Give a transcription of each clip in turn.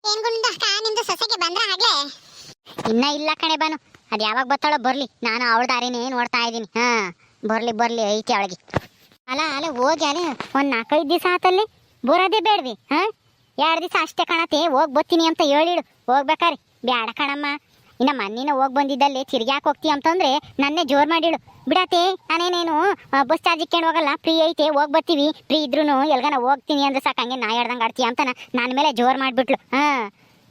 ಏನ್ ಗುಂಡ ನಿಮ್ದು ಸೊಸೆಗೆ ಬಂದ್ರ ಆಗ್ಲೇ? ಇನ್ನ ಇಲ್ಲ ಕಣೆ ಬಾನು, ಅದ್ ಯಾವಾಗ ಬರ್ತಾಳೋ ಬರ್ಲಿ, ನಾನು ಅವಳ ದಾರಿನೇ ನೋಡ್ತಾ ಇದ್ದೀನಿ. ಬರ್ಲಿ ಬರ್ಲಿ ಐತಿ ಅವಳಿಗೆ. ಅಲ್ಲ ಅಲ್ಲ ಹೋಗಿ ಅಲ್ಲ ಒಂದ್ 4-5 ದಿವಸ ಆತಲ್ಲಿ ಬರೋದೇ ಬೇಡ್ವಿ. 2 ದಿವಸ ಅಷ್ಟೇ ಕಣತಿ, ಹೋಗ್ ಬರ್ತೀನಿ ಅಂತ ಹೇಳಿಡು. ಹೋಗ್ಬೇಕಾರಿ ಬ್ಯಾಡ ಕಣಮ್ಮ, ಇನ್ನ ಮನ್ನಿನ ಹೋಗ್ ಬಂದಿದ್ದಲ್ಲಿ ತಿರ್ಗ್ಯಾಕ್ ಹೋಗ್ತಿ ಅಂತಂದ್ರೆ ನನ್ನೇ ಜೋರ್ ಮಾಡಿಳು. ಬಿಡತ್ತೆ, ನಾನೇನೇನು ಬಸ್ ಚಾರ್ಜ್ ಇಕ್ಕೊಂಡು ಹೋಗಲ್ಲ, ಫ್ರೀ ಐತೆ ಹೋಗ್ ಬರ್ತೀವಿ. ಫ್ರೀ ಇದ್ರು ಎಲ್ಗನ ಹೋಗ್ತೀನಿ ಅಂದ್ರೆ ಸಾಕು, ಹಂಗೆ ನಾ ಹೇಳ್ದಂಗೆ ಆಡ್ತೀಯ ಅಂತ ನನ್ನ ಮೇಲೆ ಜೋರ್ ಮಾಡ್ಬಿಟ್ಲು.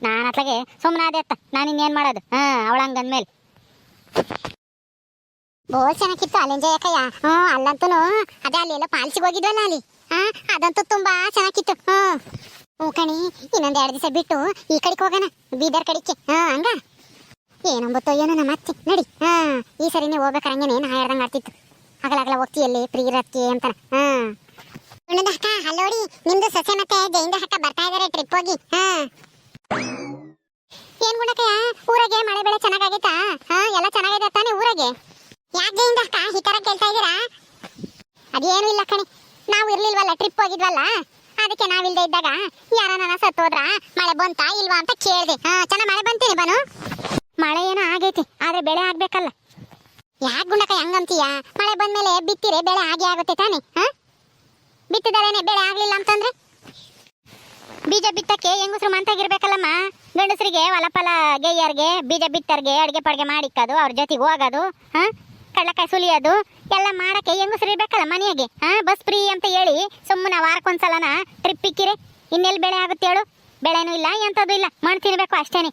ನಾನು ಅತ್ಲಾಗೆ ಸುಮ್ಮನಾದೆ ಅತ್ತ, ನಾನು ಇನ್ನೇನು ಮಾಡೋದು. ಅವಳಂಗಂದ್ಮೇಲೆ ಬೋಲ್ ಚೆನ್ನಾಗಿತ್ತು ಅಲ್ಲಿಂಜ ಯಾಕಯ್ಯ. ಅಲ್ಲಂತೂ ಅದೇ ಅಲ್ಲಿ ಎಲ್ಲ ಪಾಲ್ಸಿಗೆ ಹೋಗಿದ್ವಲ್ಲ ಅಲ್ಲಿ, ಅದಂತೂ ತುಂಬಾ ಚೆನ್ನಾಗಿತ್ತು. ಹ್ಞೂ ಕಣಿ, ಇನ್ನೊಂದ್ 2 ದಿವಸ ಬಿಟ್ಟು ಈ ಕಡೆಗೆ ಹೋಗೋಣ, ಬೀದರ್ ಕಡೆಗೆ. ಹಂಗ ಏನಂಬತ್ತೋ ಏನೋ ನಮ್ಮ ಅತ್ತೆ ನಡಿ. ಈ ಸರಿನೇ ಹೋಗ್ಬೇಕಾರಂಗೆ ನಾ ಹೇಳ್ದಂಗೆ ಆಡ್ತಿತ್ತು. ಹಗಲಾಗಲ ಹೋಗ್ತೀಯಲ್ಲಿ ಫ್ರೀ ಇರತ್ತಿ ಅಂತಾನ. ಅಕ್ಕ ಹಲ್ಲೋಡಿ, ನಿಮ್ದು ಸೊಸೆ ಮತ್ತೆ ಜೈಂದ ಅಕ್ಕ ಬರ್ತಾ ಇದಾರೆ ಟ್ರಿಪ್ ಹೋಗಿ. ಏನ್ ಗುಣಕಯ್ಯ, ಊರಾಗೆ ಮಳೆ ಬೆಳೆ ಚೆನ್ನಾಗಾಗೈತಾ? ಎಲ್ಲ ಚೆನ್ನಾಗಿದೆ ತಾನೆ ಊರಾಗೆ? ಯಾಕೆ ಜೈಂದ ಅಕ್ಕ ಈ ತರ ಕೇಳ್ತಾ ಇದೀರಾ? ಅದೇನು ಇಲ್ಲ ಕಣಿ, ನಾವು ಇರ್ಲಿಲ್ವಲ್ಲ, ಟ್ರಿಪ್ ಹೋಗಿದ್ವಲ್ಲ, ಅದಕ್ಕೆ ನಾವಿಲ್ದೇ ಇದ್ದಾಗ ಯಾರನ್ನ ಸತ್ತೋದ್ರ ಮಳೆ ಬಂತಾ ಇಲ್ವಾ ಅಂತ ಕೇಳಿದೆ. ಚೆನ್ನಾಗ್ ಮಳೆ ಬಂತೀನಿ ಬಾನು? ಮಳೆ ಏನೋ ಆಗೈತಿ, ಆದ್ರೆ ಬೆಳೆ ಆಗ್ಬೇಕಲ್ಲ. ಯಾಕೆ ಗುಂಡಕ ಹಂಗಂತೀಯ? ಮಳೆ ಬಂದ್ಮೇಲೆ ಬಿತ್ತಿರೆ ಬೆಳೆ ಆಗೇ ಆಗುತ್ತೆ ತಾನೆ. ಬಿತ್ತಿದರೇನೆ ಬೆಳೆ ಆಗ್ಲಿಲ್ಲ ಅಂತಂದ್ರೆ ಬೀಜ ಬಿತ್ತಕ್ಕೆ ಹೆಂಗಸ್ರು ಮಂತಾಗಿರ್ಬೇಕಲ್ಲಮ್ಮ. ಗಂಡಸರಿಗೆ ಹೊಲಫಲ ಗೇಯರ್ಗೆ, ಬೀಜ ಬಿತ್ತರ್ಗೆ ಅಡ್ಗೆ ಪಡ್ಗೆ ಮಾಡಿಕ್ಕದು, ಅವ್ರ ಜೊತೆಗೆ ಹೋಗೋದು, ಕಡ್ಲಕಾಯಿ ಸುಲಿಯೋದು ಎಲ್ಲ ಮಾಡಕ್ಕೆ ಹೆಂಗಸ್ರು ಇರ್ಬೇಕಲ್ಲ ಮನೆಯಾಗೆ. ಬಸ್ ಫ್ರೀ ಅಂತ ಹೇಳಿ ಸುಮ್ಮನೆ ವಾರಕ್ಕೊಂದ್ಸಲನ ಟ್ರಿಪ್ ಇಕ್ಕಿರಿ, ಇನ್ನೆಲ್ಲಿ ಬೆಳೆ ಆಗುತ್ತೆ ಹೇಳು? ಬೆಳೆನೂ ಇಲ್ಲ ಎಂಥದ್ದು ಇಲ್ಲ, ಮಣ್ಣು ತಿನ್ಬೇಕು ಅಷ್ಟೇನೆ.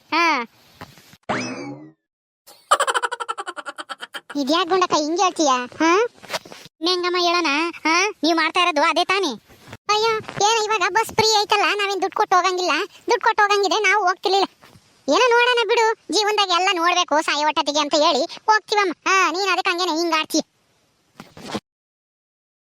ಇದ್ಯಾಕೆ ಗುಂಡಕ್ಕ ಹಿಂಗೆ ಹೇಳ್ತೀಯ? ಹೆಂಗಮ್ಮ ಹೇಳೋಣ, ನೀವು ಮಾಡ್ತಾ ಇರೋದು ಅದೇ ತಾನೇ. ಅಯ್ಯೋ ಏನೋ ಇವಾಗ ಬಸ್ ಫ್ರೀ ಐತಲ್ಲ, ನಾವೇನು ದುಡ್ಡು ಕೊಟ್ಟು ಹೋಗಂಗಿಲ್ಲ. ದುಡ್ಡು ಕೊಟ್ಟು ಹೋಗಂಗಿದೆ ನಾವು ಹೋಗ್ತಿರ್ಲಿಲ್ಲ. ಏನೋ ನೋಡೋಣ ಬಿಡು, ಜೀವನದಾಗ ಎಲ್ಲ ನೋಡ್ಬೇಕು ಸಾಯಿ ಒಟ್ಟತಿಗೆ ಅಂತ ಹೇಳಿ ಹೋಗ್ತೀವಮ್ಮ. ನೀನ್ ಅದಕ್ಕೆ ಹಂಗೇನೆ ಹಿಂಗ ಆಡ್ತೀಯ.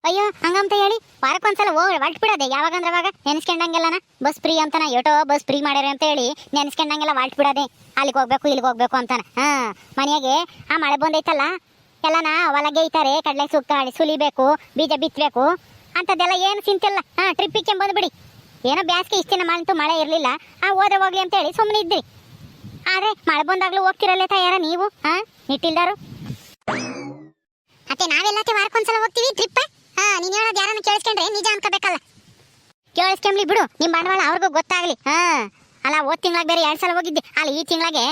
ಅಯ್ಯೋ ಹಂಗಂತ ಹೇಳಿ ವಾರಕ್ಕೊಂದ್ಸಲ ಹೋಗಿ ಹೊಲ್ಟ್ ಬಿಡೋದೆ, ಯಾವಾಗಂದ್ರೆ ಅವಾಗ ನೆನ್ಸ್ಕೊಂಡಂಗೆಲ್ಲನ ಬಸ್ ಫ್ರೀ ಅಂತಾನ, ಏಟೋ ಬಸ್ ಫ್ರೀ ಮಾಡ್ಯಾರ ಅಂತ ಹೇಳಿ ನೆನ್ಸ್ಕೊಂಡಂಗೆಲ್ಲ ಹೊಲ್ಟ್ ಬಿಡೋದೆ. ಅಲ್ಲಿಗೆ ಹೋಗ್ಬೇಕು ಇಲ್ಲಿಗೆ ಹೋಗ್ಬೇಕು ಅಂತಾನ. ಮನೆಯಾಗೆ ಆ ಮಳೆ ಬಂದೈತಲ್ಲ, ಎಲ್ಲನ ಹೊಲಗೆ ಐತಾರೆ, ಕಡಲೆ ಸುಲಿಬೇಕು, ಬೀಜ ಬಿತ್ತಬೇಕು ಅಂಥದ್ದೆಲ್ಲ ಏನು ಚಿಂತಿಲ್ಲ. ಟ್ರಿಪ್ಪಿಗೆ ಬಂದುಬಿಡಿ. ಏನೋ ಬ್ಯಾಸ್ಗೆ ಇಷ್ಟು ದಿನ ಮಾಡಂತೂ ಮಳೆ ಇರಲಿಲ್ಲ, ಹೋದ್ರೆ ಹೋಗ್ಲಿ ಅಂತ ಹೇಳಿ ಸುಮ್ಮನೆ ಇದ್ರಿ. ಆದರೆ ಮಳೆ ಬಂದಾಗಲೂ ಹೋಗ್ತಿರಲ್ಲೇ ತಯಾರ ನೀವು, ನಿಟ್ಟಿಲ್ದಾರು. ಮತ್ತೆ ನಾವೆಲ್ಲತ್ತೆ ವಾರಕ್ಕೊಂದ್ಸಲ ಹೋಗ್ತೀವಿ ಟ್ರಿಪ್. ನೀನು ಹೇಳೋದು ಯಾರನ್ನ ಕೇಳಿಸ್ಕೊಂಡ್ರೆ ನಿಜ ಅನ್ಕೋಬೇಕಲ್ಲ. ಕೇಳಿಸ್ಕೊಂಬ್ಲಿ ಬಿಡು, ನಿಮ್ಮ ಬಂಡವಾಳ ಅವ್ರಿಗೂ ಗೊತ್ತಾಗಲಿ. ಅಲ್ಲ ಹೋದ ತಿಂಗಳಾಗ ಬೇರೆ 2 ಸಲ ಹೋಗಿದ್ದೆ, ಅಲ್ಲಿ ಈ ತಿಂಗಳಾಗೆ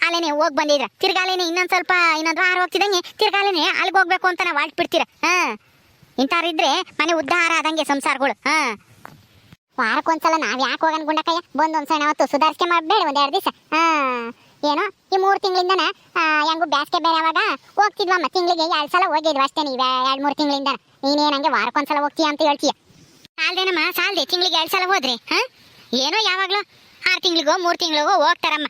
ಅಲ್ಲೇನೆ ಹೋಗಿ ಬಂದಿದ್ರ, ತಿರ್ಗಾಲೇನೆ ಇನ್ನೊಂದು ವಾರ ಹೋಗ್ತಿದ್ದಂಗೆ ತಿರ್ಗಾಲೇನೆ ಅಲ್ಲಿಗೆ ಹೋಗ್ಬೇಕು ಅಂತ ನಾವು ಹೊಲ್ಟ್ ಬಿಡ್ತೀರ. ಇಂಥವ್ರಿದ್ರೆ ಮನೆ ಉದ್ಧಾರ ಆದಂಗೆ ಸಂಸಾರಗಳು. ವಾರಕ್ಕೊಂದ್ಸಲ ನಾವ್ ಯಾಕೆ ಹೋಗೋಣ ಗುಂಡಕಯ್ಯ? ಒಂದೊಂದ್ ಸಣ್ಣ ಹೊತ್ತು ಸುಧಾರಿಕೆ ಮಾಡಬೇಡ, 1-2 ದಿವಸ. ಏನೋ ಈ 3 ತಿಂಗಳಿಂದನ ಹೆಂಗು ಬ್ಯಾಸ್ಗೆ ಬೇರೆ ಅವಾಗ ಹೋಗ್ತಿದ್ವಮ್ಮ, ತಿಂಗಳಿಗೆ 2 ಸಲ ಹೋಗಿದ್ವಿ ಅಷ್ಟೇ. ನೀವ್ 2-3 ತಿಂಗಳಿಂದ ನೀನೇನಂಗೆ ವಾರಕ್ಕೊಂದ್ಸಲ ಹೋಗ್ತೀಯ ಅಂತ ಹೇಳ್ತೀಯ? ಸಾಲ್ದೇನಮ್ಮ, ಸಾಲ್ದೆ ತಿಂಗಳಿಗೆ 2 ಸಲ ಹೋದ್ರಿ. ಏನೋ ಯಾವಾಗ್ಲೂ 6 ತಿಂಗಳಿಗೋ 3 ತಿಂಗಳಿಗೋ ಹೋಗ್ತಾರಮ್ಮ.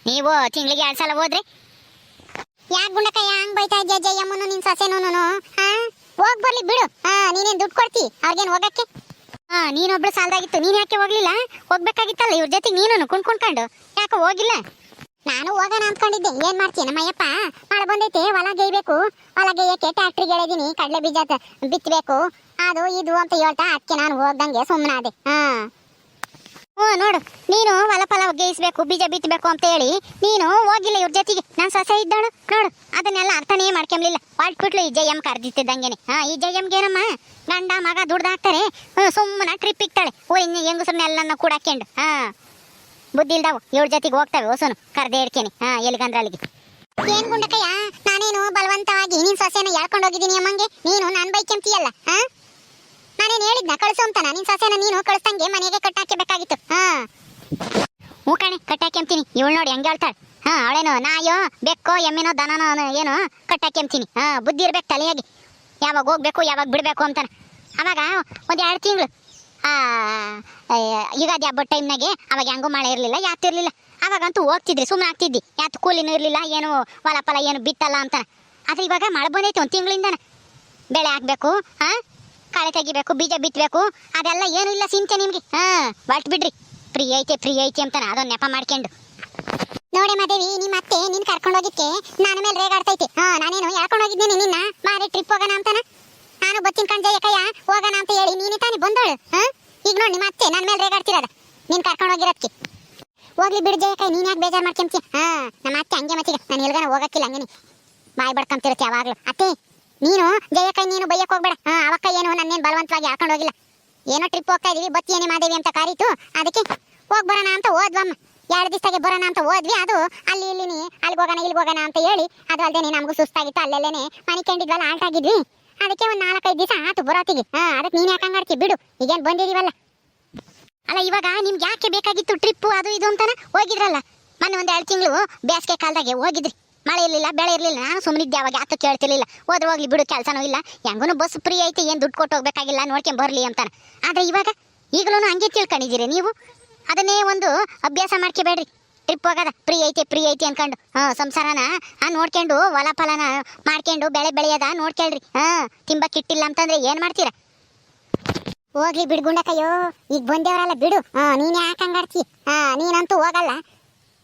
ನೀವು ತಿಂಗಳಿಗೆ 2 ಸಲ ಹೋದ್ರಿ. ಯಾಕೆ ಗುಂಡಕಯ್ಯ ಹಂಗ್ ಬೈತಾ ಇದ್ಯಾ? ಜಯಮ್ಮನು ನಿನ್ ಸೊಸೆನೂನು ಹೋಗ್ ಬರ್ಲಿ ಬಿಡು. ನೀನೇನ್ ದುಡ್ಡು ಕೊಡ್ತಿ ಅವ್ರಿಗೇನ್ ಹೋಗಕ್ಕೆ? ನೀನೊಬ್ಳು ಸಾಲದಾಗಿತ್ತು, ನೀನ್ ಯಾಕೆ ಹೋಗ್ಲಿಲ್ಲ? ಹೋಗ್ಬೇಕಾಗಿತ್ತಲ್ಲ ಇವ್ರ ಜೊತೆಗೆ, ನೀನು ಕುಣ್ಕೊಂಡು ಯಾಕೆ ಹೋಗಿಲ್ಲ? ನಾನು ಹೋಗೋಣ ಅಂದ್ಕೊಂಡಿದ್ದೆ. ಏನ್ ಮಾಡ್ತೀಯ ನಮ್ಮಯ್ಯಪ್ಪ, ಮಳೆ ಬಂದೈತೆ, ಹೊಲ ಗೇಯ್ಬೇಕು, ಹೊಲ ಗೇಯಕ್ಕೆ ಟ್ಯಾಕ್ಟ್ರಿಗೆ ಹೇಳಿದೀನಿ, ಕಡಲೆ ಬೀಜ ಬಿತ್ತಬೇಕು, ಅದು ಇದು ಅಂತ ಹೇಳ್ತಾ ಅದಕ್ಕೆ ನಾನು ಹೋಗ್ದಂಗೆ ಸುಮ್ಮನಾದೆ. ನೋಡು, ನೀನು ಹೊಲ ಫಲ ಗೇಯಿಸ್ಬೇಕು, ಬೀಜ ಬಿತ್ತಬೇಕು ಅಂತ ಹೇಳಿ ನೀನು ಹೋಗಿಲ್ಲ ಇವ್ರ ಜೊತೆಗೆ. ನಾನು ಸೊಸೆ ಇದ್ದಾಳು ನೋಡು, ಅದನ್ನೆಲ್ಲ ಅರ್ಥನೇ ಮಾಡ್ಕೊಂಬ್ಲಿಲ್ಲ. ಹೊಲ್ಟ್ಬಿಟ್ಲು ಈ ಜಯಮ್ ಕರ್ದಿತ್ತಿದ್ದಂಗೆನೆ. ಈ ಜಯಮ್ಗೆ ಏನಮ್ಮ, ಗಂಡ ಮಗ ದುಡ್ದಾಕ್ತಾರೆ, ಸುಮ್ಮನೆ ಟ್ರಿಪ್ ಇಕ್ತಾಳೆ. ಹೆಂಗಸರನ್ನೆಲ್ಲ ಕೂಡಾಕೊಂಡು. ಬುದ್ಧಿ ಇಲ್ದಾವು ಇವ್ರ ಜೊತೆಗೆ ಹೋಗ್ತವೆ ಹೊಸನು ಕರ್ದೆ ಹಿಡ್ಕೇನೆ ಎಲ್ಲಿಗಂದ್ರೆ ಅಲ್ಲಿಗೆ. ಏನ್ ಗುಂಡಕಯ್ಯ, ನಾನೇನು ಬಲವಂತವಾಗಿ ನಿನ್ ಸೊಸೆನ ಹೇಳ್ಕೊಂಡು ಹೋಗಿದ್ದೀನಿ ಅಮ್ಮಂಗೆ, ನೀನು ನನ್ ಬೈಕೆಂತೀಯಲ್ಲ. ನಾನೇನು ಹೇಳಿದ್ನ ಕಳಿಸು ಅಂತ? ನಿನ್ ಸೊಸೆನ ನೀನು ಕಳಿಸ್ತಂಗೆ ಮನೆಗೆ ಕಟ್ಟಾಕಬೇಕಾಗಿತ್ತು. ಹ್ಞೂ ಕಣೆ, ಕಟ್ಟಾಕೆಂತೀನಿ. ಇವಳು ನೋಡಿ ಹೆಂಗೆ ಹೇಳ್ತಾಳೆ. ಅವಳೇನು ನಾಯೋ ಬೆಕ್ಕೋ ಎಮ್ಮೆನೋ ದನನೋ ಏನೋ ಕಟ್ಟಾಕೆಂತೀನಿ. ಬುದ್ಧಿ ಇರ್ಬೇಕು ತಲೆಯಾಗಿ, ಯಾವಾಗ ಹೋಗ್ಬೇಕು ಯಾವಾಗ ಬಿಡಬೇಕು ಅಂತಾನೆ. ಅವಾಗ 1-2 ತಿಂಗಳು ಯುಗಾದಿ ಹಬ್ಬದ ಟೈಮ್ನಾಗೆ ಅವಾಗ ಹೆಂಗೂ ಮಳೆ ಇರಲಿಲ್ಲ, ಯಾತು ಇರಲಿಲ್ಲ. ಅವಾಗಂತೂ ಹೋಗ್ತಿದ್ರಿ, ಸುಮ್ಮನೆ ಆಗ್ತಿದ್ದಿ, ಯಾತು ಕೂಲಿನೂ ಇರಲಿಲ್ಲ, ಏನು ಹೊಲ ಫಲ ಏನು ಬಿತ್ತಲ್ಲ ಅಂತಾನೆ. ಆದರೆ ಇವಾಗ ಮಳೆ ಬಂದೈತೆ 1 ತಿಂಗಳಿಂದನೇ. ಬೆಳೆ ಹಾಕಬೇಕು, ಕಳೆ ತೆಗಿಬೇಕು, ಬೀಜ ಬಿತ್ತಬೇಕು, ಅದೆಲ್ಲ ಏನೂ ಇಲ್ಲ ಚಿಂತೆ ನಿಮಗೆ. ಹೊಲ್ಟ್ ಬಿಡ್ರಿ, ಫ್ರೀ ಐತೆ ಅಂತಾನೆ ಅದೊಂದು ನೆಪ ಮಾಡ್ಕೊಂಡು. ನೋಡಿ ಮಾದೇವಿ, ನಿಮ್ಮ ಅತ್ತೆ ನಿನ್ ಕರ್ಕೊಂಡು ಹೋಗಿಕ್ಕೆ ನನ್ನ ಮೇಲೆ ರೇಗಾಡ್ತೈತೆ. ನಾನೇನು ಹೇಳ್ಕೊಂಡು ಹೋಗಿದ್ದೀನಿ ನಿನ್ನ ಮಾರಿ ಟ್ರಿಪ್ ಹೋಗೋಣ ಅಂತಾನ. ನಾನು ಬತ್ತಿನ ಕಣ್ಜಯ್ಯ ಕಯ್ಯ ಹೋಗೋಣ ಅಂತ ಹೇಳಿ ನೀನು ತಾನೇ ಬಂದೋಳು. ಈಗ ನೋಡಿ ನಿಮ್ಮ ಅತ್ತೆ ನನ್ನ ಮೇಲೆ ರೇಗಾಡ್ತಿರೋದ. ನೀನ್ ಕರ್ಕೊಂಡು ಹೋಗಿರೋದಕ್ಕೆ. ಹೋಗ್ಲಿ ಬಿಡು ಜಯಕಾಯಿ, ನೀನ್ ಯಾಕೆ ಬೇಜಾರು ಮಾಡ್ಕೊಂತೀಯ? ನಮ್ಮ ಅತ್ತೆ ಹಂಗೆ ಮತ್ತಿಗೆ ನಾನು ಎಲ್ಗಾನ ಹೋಗಕ್ಕಿಲ್ಲ, ಹಂಗೆ ಬಾಯ್ ಬಡ್ಕೊಂತಿರುತ್ತೆ ಯಾವಾಗ್ಲೂ. ಅತ್ತೆ ನೀನು ಜಯಕಾಯಿ ನೀನು ಬೈಯಕ್ ಹೋಗ್ಬೇಡ. ಅವಕ್ಕ ಏನು ನನ್ನೇನು ಬಲವಂತವಾಗಿ ಹಾಕೊಂಡು ಹೋಗಿಲ್ಲ. ಏನೋ ಟ್ರಿಪ್ ಹೋಗ್ತಾ ಇದೀವಿ, ಬತ್ತಿಯೇನೆ ಮಾದೇವಿ ಅಂತ ಕಾರಿತು, ಅದಕ್ಕೆ ಹೋಗ್ ಬರೋಣ ಅಂತ ಹೋದ್ವಮ್ಮ. 2 ದಿವಸಕ್ಕೆ ಬರೋಣ ಅಂತ ಹೋದ್ವಿ. ಅದು ಅಲ್ಲಿ ಇಲ್ಲಿನಿ ಅಲ್ಲಿಗೆ ಹೋಗೋಣ ಇಲ್ಲಿಗೆ ಹೋಗೋಣ ಅಂತ ಹೇಳಿ, ಅದು ಅಲ್ಲದೆ ನಮಗೂ ಸುಸ್ತಾಗಿತ್ತು, ಅಲ್ಲೆಲ್ಲೇನೆ ಮನೆ ಕಂಡಿದ್ವಲ್ಲ, ಆಲ್ಟ್ ಆಗಿದ್ವಿ. ಅದಕ್ಕೆ ಒಂದು 4-5 ದಿವಸ ಆತು ಬರೋತಿಗೆ. ಅದಕ್ಕೆ ನೀನ್ ಯಾಕೆ ಹಂಗಾಡ್ತಿ ಬಿಡು, ಈಗೇನು ಬಂದಿದೀವಲ್ಲ. ಅಲ್ಲ ಇವಾಗ ನಿಮ್ಗೆ ಯಾಕೆ ಬೇಕಾಗಿತ್ತು ಟ್ರಿಪ್ಪು ಅದು ಇದು ಅಂತಾನೆ ಹೋಗಿದ್ರಲ್ಲ ಮೊನ್ನೆ 1-2 ತಿಂಗಳು ಬೇಸಿಗೆ ಕಾಲದಾಗೆ ಹೋಗಿದ್ರಿ. ಮಳೆ ಇರಲಿಲ್ಲ, ಬೆಳೆ ಇರಲಿಲ್ಲ, ನಾನು ಸುಮ್ಮನಿದ್ದೆ ಅವಾಗ, ಯಾಕೆ ಕೇಳ್ತಿರ್ಲಿಲ್ಲ. ಹೋದ್ರೆ ಹೋಗ್ಲಿ ಬಿಡು, ಕೆಲಸನೂ ಇಲ್ಲ, ಹೆಂಗೂ ಬಸ್ ಫ್ರೀ ಐತಿ, ಏನು ದುಡ್ಡು ಕೊಟ್ಟು ಹೋಗ್ಬೇಕಾಗಿಲ್ಲ, ನೋಡ್ಕೊಂಡ್ ಬರ್ಲಿ ಅಂತಾನೆ. ಆದರೆ ಇವಾಗ ಈಗಲೂ ಹಂಗೆ ತಿಳ್ಕೊಂಡಿದ್ದೀರಿ ನೀವು. ಅದನ್ನೇ ಒಂದು ಅಭ್ಯಾಸ ಮಾಡ್ಕೋಬೇಡ್ರಿ. ಟ್ರಿಪ್ ಹೋಗೋದ ಫ್ರೀ ಐತಿ ಅನ್ಕೊಂಡು ಸಂಸಾರನ ನೋಡ್ಕೊಂಡು ಹೊಲ ಫಲನ ಮಾಡ್ಕೊಂಡು ಬೆಳೆ ಬೆಳೆಯೋದ ನೋಡ್ಕೊಳ್ರಿ. ತಿಂಬಕ್ಕಿಟ್ಟಿಲ್ಲ ಅಂತಂದ್ರೆ ಏನು ಮಾಡ್ತೀರಾ? ಹೋಗ್ಲಿ ಬಿಡ್ಗುಂಡಕಯ್ಯೋ, ಈಗ ಬಂದೇವರಲ್ಲ ಬಿಡು. ನೀನು ಯಾಕೆ ಹಂಗಾಡ್ತಿ? ನೀನಂತೂ ಹೋಗಲ್ಲ,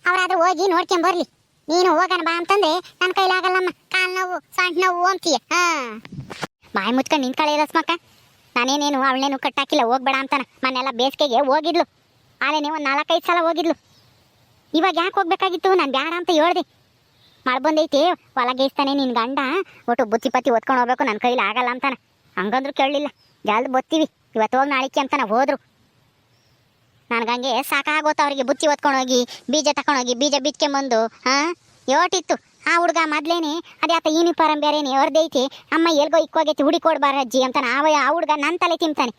ಅವರಾದ್ರೂ ಹೋಗಿ ನೋಡ್ಕೊಂಡ್ ಬರ್ಲಿ. ನೀನು ಹೋಗೋಣ ಬಾ ಅಂತಂದ್ರೆ ನನ್ನ ಕೈಲಾಗಲ್ಲಮ್ಮ, ಕಾಲು ನೋವು ಸೊಂಟ ನೋವು ಅಂತೀಯ. ಬಾಯಿ ಮುಚ್ಕೊಂಡು ನಿಂತ್ಕೊಳ್ಳಿ ರಸ್ಮಕ್ಕ. ನಾನೇನೇನು ಅವಳೇನು ಕಟ್ಟಾಕಿಲ್ಲ ಹೋಗ್ಬೇಡ ಅಂತಾನ. ಮೊನ್ನೆಲ್ಲ ಬೇಸಿಗೆಗೆ ಹೋಗಿದ್ಲು, ಆಲೇನೆ ಒಂದು 4-5 ಸಲ ಹೋಗಿದ್ಲು. ಇವಾಗ ಯಾಕೆ ಹೋಗ್ಬೇಕಾಗಿತ್ತು? ನಾನು ಬೇಡ ಅಂತ ಹೇಳ್ದೆ. ಮಳೆ ಬಂದೈತಿ, ಹೊಲ ಗೇಯಿಸ್ತಾನೆ ನಿನ್ ಗಂಡ, ಒಟ್ಟು ಬುತ್ತಿ ಪತ್ತಿ ಒತ್ಕೊಂಡು ಹೋಗ್ಬೇಕು, ನನ್ನ ಕೈಲಿ ಆಗಲ್ಲ ಅಂತಾನ. ಹಂಗಂದ್ರು ಕೇಳಲಿಲ್ಲ, ಜಲ್ದಿ ಬತ್ತೀವಿ ಇವತ್ತು ಹೋಗಿ ನಾಳಿಕೆ ಅಂತಾನ ಹೋದ್ರು. ನನಗಂಗೆ ಸಾಕಾಗೋತ ಅವ್ರಿಗೆ ಬುತ್ತಿ ಒತ್ಕೊಂಡು ಹೋಗಿ ಬೀಜ ತಗೊಂಡೋಗಿ ಬೀಜ ಬಿತ್ಕೊಂಬಂದು ಯೋಟಿತ್ತು. ಆ ಹುಡುಗ ಮೊದ್ಲೇನೆ ಅದ್ಯಾತ ಯೂನಿಫಾರ್ಮ್ ಬೇರೆನೆ ಹೊರದೈತಿ, ಅಮ್ಮ ಎಲ್ಗೋ ಇಕ್ಕೋಗೈತಿ ಹುಡಿಕೊಡ್ಬಾರ ಅಜ್ಜಿ ಅಂತಾನೆ. ಆ ಹುಡುಗ ನನ್ನ ತಲೆ ತಿಂತಾನೆ.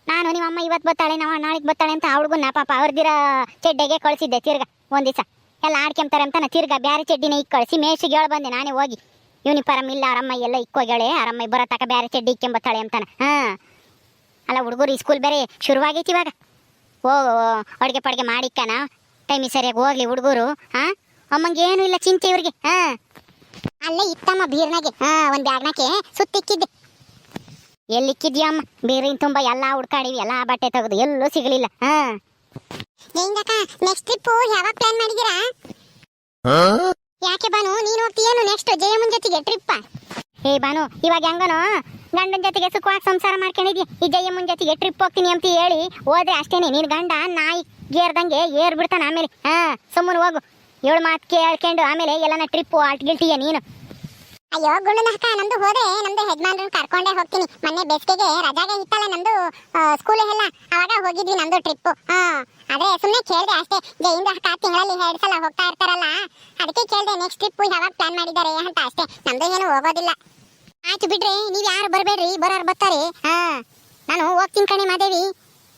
ನಾನು ನಿಮ್ಮಮ್ಮ ಇವತ್ತು ಬರ್ತಾಳೆ, ನಾವು ನಾಳೆಗೆ ಬರ್ತಾಳೆ ಅಂತ ಆ ಹುಡುಗನ ಪಾಪ ಅವ್ರದಿರ ಚೆಡ್ಡೆಗೆ ಕಳಿಸಿದ್ದೆ. ತಿರ್ಗ ಒಂದು ದಿವಸ ಎಲ್ಲ ಆಡ್ಕೊಂತಾರೆ ಅಂತಾನೆ, ತಿರ್ಗ ಬೇರೆ ಚಡ್ಡಿನ ಇಕ್ ಕಳಿಸಿ ಮೇಷಿಗೆ ಹೇಳಿ ಬಂದೆ ನಾನೇ ಹೋಗಿ. ಯೂನಿಫಾರ್ಮ್ ಇಲ್ಲ ಅವರಮ್ಮ ಎಲ್ಲ ಇಕ್ಕೋಗ್ಯಾಳೆ, ಅವರಮ್ಮ ಬರತಕ್ಕ ಬೇರೆ ಚಡ್ಡಿ ಇಕ್ಕೊಂಬತ್ತಾಳೆ ಅಂತಾನೆ. ಅಲ್ಲ ಹುಡುಗರು ಸ್ಕೂಲ್ ಬೇರೆ ಶುರುವಾಗೈತಿ ಇವಾಗ. ಅಡುಗೆ ಪಡ್ಗೆ ಮಾಡಿಕ್ಕನ ಟೈಮಿ ಸರಿಯಾಗಿ ಹೋಗ್ಲಿ ಹುಡುಗರು. ಅಮ್ಮಂಗೆ ಏನು ಇಲ್ಲ ಚಿಂತೆ ಇವ್ರಿಗೆ. ಅಲ್ಲೇ ಇತ್ತಮ್ಮ ಬೀರ್ನಾಗೆ ಒಂದು ಬ್ಯಾಗ್ನಾಗೆ ಸುತ್ತಿಕ್ಕಿದ್ದೆ. ಎಲ್ಲಿಕ್ಕಿದ್ಯಾ ಅಮ್ಮ? ಬೀರಿನ ತುಂಬ ಎಲ್ಲ ಹುಡ್ಕಾಡಿವಿ, ಎಲ್ಲ ಬಟ್ಟೆ ತೆಗೆದು ಎಲ್ಲೂ ಸಿಗಲಿಲ್ಲ. ನೆಕ್ಸ್ಟ್ ಟ್ರಿಪ್ ಯಾವಾಗ ಪ್ಲಾನ್ ಮಾಡಿದ್ದೀರಾ? ಯಾಕೆ ಬಾನು ನೀನು ಹೋಗ್ತೀಯೇನು ನೆಕ್ಸ್ಟ್ ಜಯಮ್ಮನ ಜೊತೆಗೆ ಟ್ರಿಪ್? ಬಾನು ಇವಾಗ ಹೆಂಗನೋ ಗಂಡನ ಜೊತೆಗೆ ಸುಖವಾಗಿ ಸಂಸಾರ ಮಾಡ್ಕೊಂಡಿದ್ಯ, ಈ ಜಯಮ್ಮನ ಜೊತೆಗೆ ಟ್ರಿಪ್ ಹೋಗ್ತೀನಿ ಅಂತ ಹೇಳಿ ಹೋದ್ರೆ ಅಷ್ಟೇನೆ ನಿನ್ ಗಂಡ ನಾಯಿ ಗೇರ್ದಂಗೆ ಏರ್ ಬಿಡ್ತಾನ. ಆಮೇಲೆ ಸುಮ್ಮನೆ ಹೋಗು, 7 ಮಾತು ಕೇಳ್ಕೊಂಡು ಆಮೇಲೆ ಎಲ್ಲನ ಟ್ರಿಪ್ ಆಟ್ಗಿಳ್ತೀಯ ನೀನು. ಅಯ್ಯೋ ಗುಂಡನಕ್ಕ, ನಮ್ದು ಹೋದ್ರೆ ನಮ್ದು ಹೆಜ್ಮಾನ್ರನ್ನ ಕರ್ಕೊಂಡೇ ಹೋಗ್ತೀನಿ. ಮೊನ್ನೆ ಬೇಸಿಗೆಗೆ ರಜಾಗೆ ಇತ್ತಲ್ಲ ನಮ್ದು ಸ್ಕೂಲ್ ಎಲ್ಲ, ಅವಾಗ ಹೋಗಿದ್ವಿ ನಮ್ದು ಟ್ರಿಪ್. ಆದ್ರೆ ಸುಮ್ಮನೆ ಕೇಳ್ದೆ ಅಷ್ಟೇ. ಜಯಿಂದ 4 ತಿಂಗಳಲ್ಲಿ 2 ಸಲ ಹೋಗ್ತಾ ಇರ್ತಾರಲ್ಲ, ಅದಕ್ಕೆ ಕೇಳ್ದೆ ನೆಕ್ಸ್ಟ್ ಟ್ರಿಪ್ ಯಾವಾಗ ಪ್ಲಾನ್ ಮಾಡಿದ್ದಾರೆ ಅಂತ ಅಷ್ಟೇ. ನಮ್ದು ಏನು ಹೋಗೋದಿಲ್ಲ. ಆಯ್ತು ಬಿಡ್ರಿ, ನೀವ್ ಯಾರು ಬರ್ಬೇಡ್ರಿ, ಬರೋರು ಬರ್ತಾರೆ. ನಾನು ಹೋಗ್ತೀನಿ ಕಣೆ ಮಾದೇವಿ,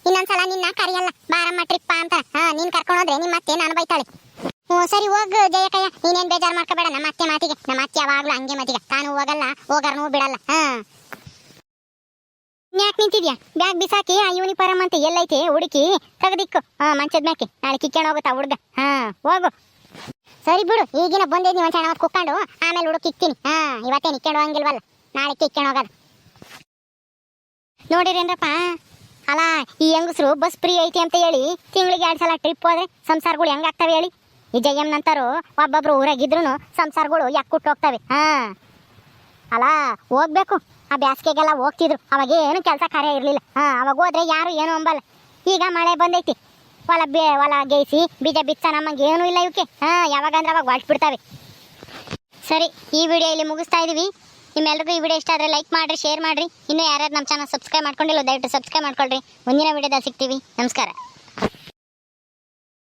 ಇನ್ನೊಂದ್ಸಲ ನಿನ್ನ ಕರಿಯಲ್ಲ ಬಾರಮ್ಮ ಟ್ರಿಪ್ಪ ಅಂತ. ನೀನ್ ಕರ್ಕೊಂಡೋದ್ರೆ ನಿಮ್ಮ ಅತ್ತೆ ನಾನು ಬೈತಾಳೆ. ಸರಿ ಹೋಗ್ ಜಯಕಯ್ಯ, ನೀನೇನ್ ಬೇಜಾರು ಮಾಡ್ಕೋಬೇಡ. ನಮ್ಮ ಅತ್ತೆ ಮಾತಿಗೆ, ನಮ್ಮ ಅತ್ತೆ ಯಾವಾಗ್ಲೂ ಹಂಗೆ ಮಾತಿಗೆ, ತಾನು ಹೋಗಲ್ಲ ಹೋಗಾರನೂ ಬಿಡಲ್ಲ. ಯಾಕೆ ನಿಂತಿದ್ಯಾ? ಬ್ಯಾಗ್ ಬಿಸಾಕಿ ಆ ಯೂನಿಫಾರ್ಮ್ ಅಂತ ಎಲ್ಲೈತೆ ಹುಡುಕಿ ತೆಗೆದಿಕ್ಕು ಮಂಚದ ಮ್ಯಾಕೆ. ನಾಳೆ ಕಿಕ್ಕಣ ಹೋಗುತ್ತಾ ಹುಡುಗ. ಹೋಗು. ಸರಿ ಬಿಡು, ಈಗಿನ ಬಂದಿದ್ ನೀವು ಒಂದ್ಸಲ ಕುಕ್ಕೊಂಡು ಆಮೇಲೆ ಹುಡುಕ್ ಇಕ್ತೀನಿ. ಇವತ್ತೇನು ಇಕ್ಕೊಂಡು ಹೋಗಂಗಿಲ್ವಲ್ಲ, ನಾಳೆ ಕಿಕ್ಕಣ ಹೋಗಲ್ಲ. ನೋಡಿರೇನ್ರಪ್ಪ, ಅಲ್ಲ ಈ ಹೆಂಗಸರು ಬಸ್ ಫ್ರೀ ಐತಿ ಅಂತ ಹೇಳಿ ತಿಂಗಳಿಗೆ 2 ಸಲ ಟ್ರಿಪ್ ಹೋದ್ರೆ ಸಂಸಾರಗಳು ಹೆಂಗಾಗ್ತವೆ ಹೇಳಿ? ಈ ಜಯಮ್ ನಂತರು ಒಬ್ಬೊಬ್ರು ಊರಾಗಿದ್ರು ಸಂಸಾರಗಳು ಯಾಕುಟ್ಟು ಹೋಗ್ತವೆ. ಅಲ್ಲ ಹೋಗ್ಬೇಕು. ಆ ಬ್ಯಾಸಿಗೆಗೆಲ್ಲ ಹೋಗ್ತಿದ್ರು, ಅವಾಗ ಏನು ಕೆಲಸ ಕಾರ್ಯ ಇರಲಿಲ್ಲ. ಅವಾಗ ಹೋದ್ರೆ ಯಾರು ಏನು ಅಂಬಲ್ಲ. ಈಗ ಮಳೆ ಬಂದೈತಿ, ಹೊಲ ಗೇಯಿಸಿ ಬೀಜ ಬಿತ್ತ ನಮಗೆ ಏನೂ ಇಲ್ಲ ಇವಕ್ಕೆ. ಯಾವಾಗಂದ್ರೆ ಅವಾಗ ಹೊರಟ್ಬಿಡ್ತಾವೆ. ಸರಿ, ಈ ವಿಡಿಯೋ ಇಲ್ಲಿ ಮುಗಿಸ್ತಾ ಇದೀವಿ. ನಿಮ್ಮೆಲ್ರಿಗೂ ಈ ವಿಡಿಯೋ ಇಷ್ಟ ಆದರೆ ಲೈಕ್ ಮಾಡಿರಿ, ಶೇರ್ ಮಾಡಿರಿ. ಇನ್ನೂ ಯಾರ್ಯಾರು ನಮ್ಮ ಚಾನಲ್ ಸಬ್ಸ್ಕ್ರೈಬ್ ಮಾಡ್ಕೊಂಡಿಲ್ಲ ದಯವಿಟ್ಟು ಸಬ್ಸ್ಕ್ರೈಬ್ ಮಾಡ್ಕೊಳ್ರಿ. ಮುಂದಿನ ವಿಡಿಯೋದಲ್ಲಿ ಸಿಗ್ತೀವಿ. ನಮಸ್ಕಾರ.